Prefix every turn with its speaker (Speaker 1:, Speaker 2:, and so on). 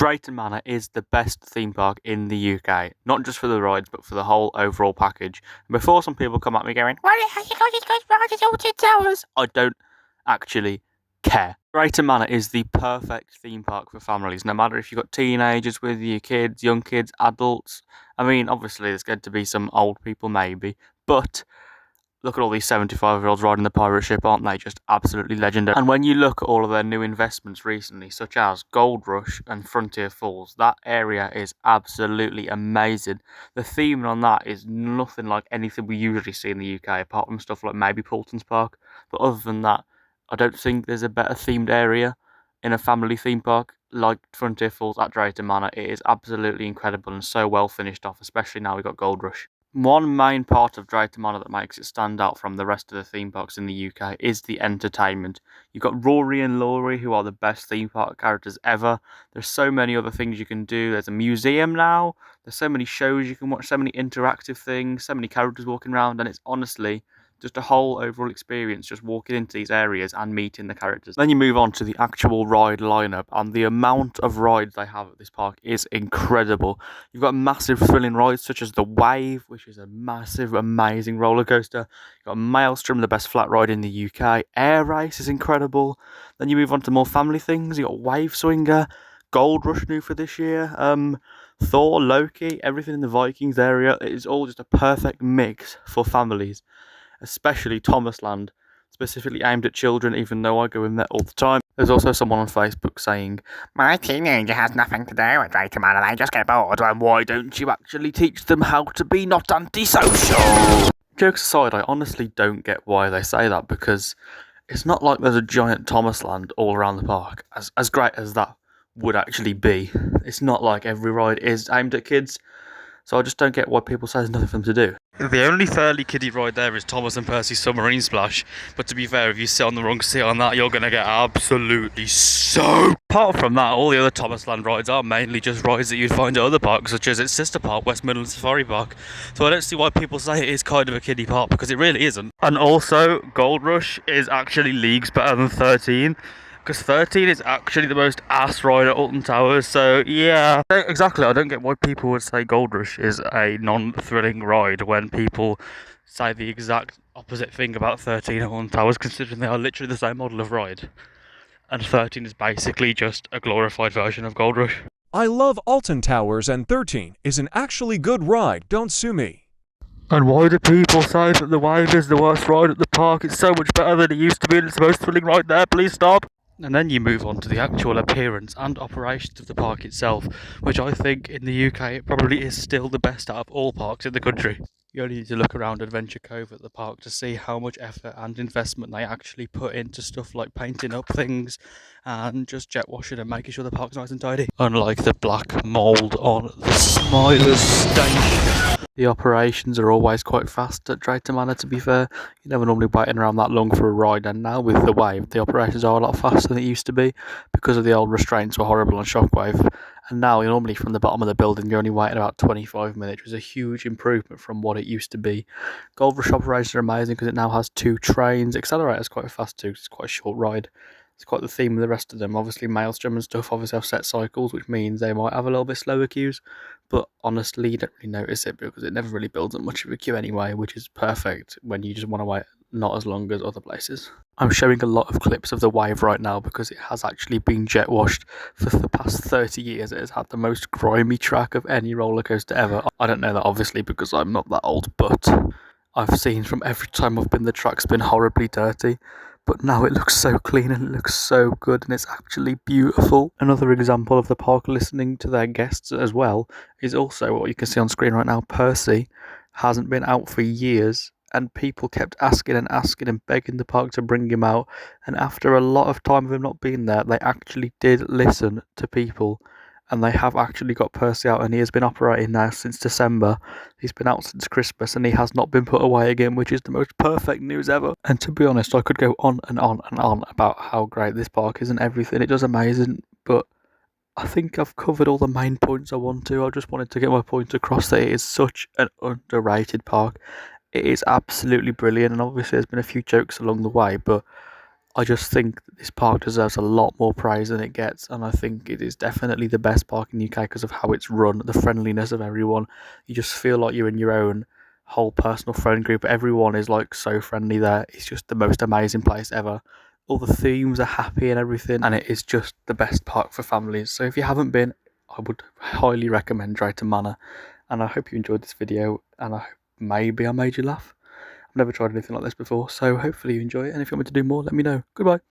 Speaker 1: Drayton Manor is the best theme park in the UK, not just for the rides, but for the whole overall package. And before some people come at me going, "Why the hell you got these rides Alton Towers?" I don't actually care. Drayton Manor is the perfect theme park for families, no matter if you've got teenagers with you, kids, young kids, adults. I mean, obviously, there's going to be some old people, maybe, but look at all these 75-year-olds riding the pirate ship, aren't they? Just absolutely legendary. And when you look at all of their new investments recently, such as Gold Rush and Frontier Falls, that area is absolutely amazing. The theming on that is nothing like anything we usually see in the UK, apart from stuff like maybe Paulton's Park. But other than that, I don't think there's a better themed area in a family theme park like Frontier Falls at Drayton Manor. It is absolutely incredible and so well finished off, especially now we've got Gold Rush. One main part of Drayton Manor that makes it stand out from the rest of the theme parks in the UK is the entertainment. You've got Rory and Laurie, who are the best theme park characters ever. There's so many other things you can do. There's a museum now. There's so many shows you can watch, so many interactive things, so many characters walking around, and it's honestly just a whole overall experience just walking into these areas and meeting the characters. Then you move on to the actual ride lineup, and the amount of rides they have at this park is incredible. You've got massive thrilling rides such as the Wave, which is a massive, amazing roller coaster. You've got Maelstrom, the best flat ride in the UK. Air Race is incredible. Then you move on to more family things. You've got Wave Swinger, Gold Rush new for this year, Thor, Loki, everything in the Vikings area. It is all just a perfect mix for families, especially Thomasland, specifically aimed at children, even though I go in there all the time. There's also someone on Facebook saying, "My teenager has nothing to do at Drayton Manor, they just get bored, and why don't you actually teach them how to be not antisocial?" Jokes aside, I honestly don't get why they say that, because it's not like there's a giant Thomasland all around the park. As great as that would actually be, it's not like every ride is aimed at kids. So I just don't get why people say there's nothing for them to do. The only fairly kiddie ride there is Thomas and Percy's Submarine Splash. But to be fair, if you sit on the wrong seat on that, you're going to get absolutely soaked. Apart from that, all the other Thomasland rides are mainly just rides that you'd find at other parks, such as its sister park, West Midlands Safari Park. So I don't see why people say it is kind of a kiddie park, because it really isn't. And also, Gold Rush is actually leagues better than 13. Because 13 is actually the most ass ride at Alton Towers, so yeah. Exactly, I don't get why people would say Gold Rush is a non-thrilling ride when people say the exact opposite thing about 13 at Alton Towers, considering they are literally the same model of ride. And 13 is basically just a glorified version of Gold Rush.
Speaker 2: I love Alton Towers, and 13 is an actually good ride, don't sue me.
Speaker 1: And why do people say that the Wave is the worst ride at the park? It's so much better than it used to be, and it's the most thrilling ride there, please stop. And then you move on to the actual appearance and operations of the park itself, which I think in the UK it probably is still the best out of all parks in the country. You only need to look around Adventure Cove at the park to see how much effort and investment they actually put into stuff like painting up things and just jet washing and making sure the park's nice and tidy. Unlike the black mould on the Smilers station. The operations are always quite fast at Drayton Manor, to be fair. You're never normally waiting around that long for a ride, and now with the Wave, the operations are a lot faster than it used to be because of the old restraints were horrible on Shockwave. And now, you're normally from the bottom of the building, you're only waiting about 25 minutes, which is a huge improvement from what it used to be. Gold Rush operations are amazing because it now has 2 trains. Accelerator's quite fast too, because it's quite a short ride. It's quite the theme of the rest of them. Obviously, Maelstrom and stuff obviously have set cycles, which means they might have a little bit slower queues. But honestly, you don't really notice it because it never really builds up much of a queue anyway, which is perfect when you just want to wait not as long as other places. I'm showing a lot of clips of the Wave right now because it has actually been jet washed for the past 30 years. It has had the most grimy track of any roller coaster ever. I don't know that obviously because I'm not that old, but I've seen from every time I've been, the track's been horribly dirty. But now it looks so clean and it looks so good and it's actually beautiful. Another example of the park listening to their guests as well is also what you can see on screen right now. Percy hasn't been out for years and people kept asking and begging the park to bring him out. And after a lot of time of him not being there, they actually did listen to people. And they have actually got Percy out, and he has been operating now since December. He's been out since Christmas, and he has not been put away again, which is the most perfect news ever. And to be honest, I could go on and on and on about how great this park is and everything. It does amazing, but I think I've covered all the main points I want to. I just wanted to get my point across that it is such an underrated park. It is absolutely brilliant, and obviously there's been a few jokes along the way, but I just think that this park deserves a lot more praise than it gets, and I think it is definitely the best park in the UK because of how it's run, the friendliness of everyone. You just feel like you're in your own whole personal friend group. Everyone is like so friendly there. It's just the most amazing place ever. All the themes are happy and everything, and it is just the best park for families. So if you haven't been, I would highly recommend Drayton Manor, and I hope you enjoyed this video, and I hope maybe I made you laugh. I've never tried anything like this before, so hopefully you enjoy it, and if you want me to do more, let me know. Goodbye.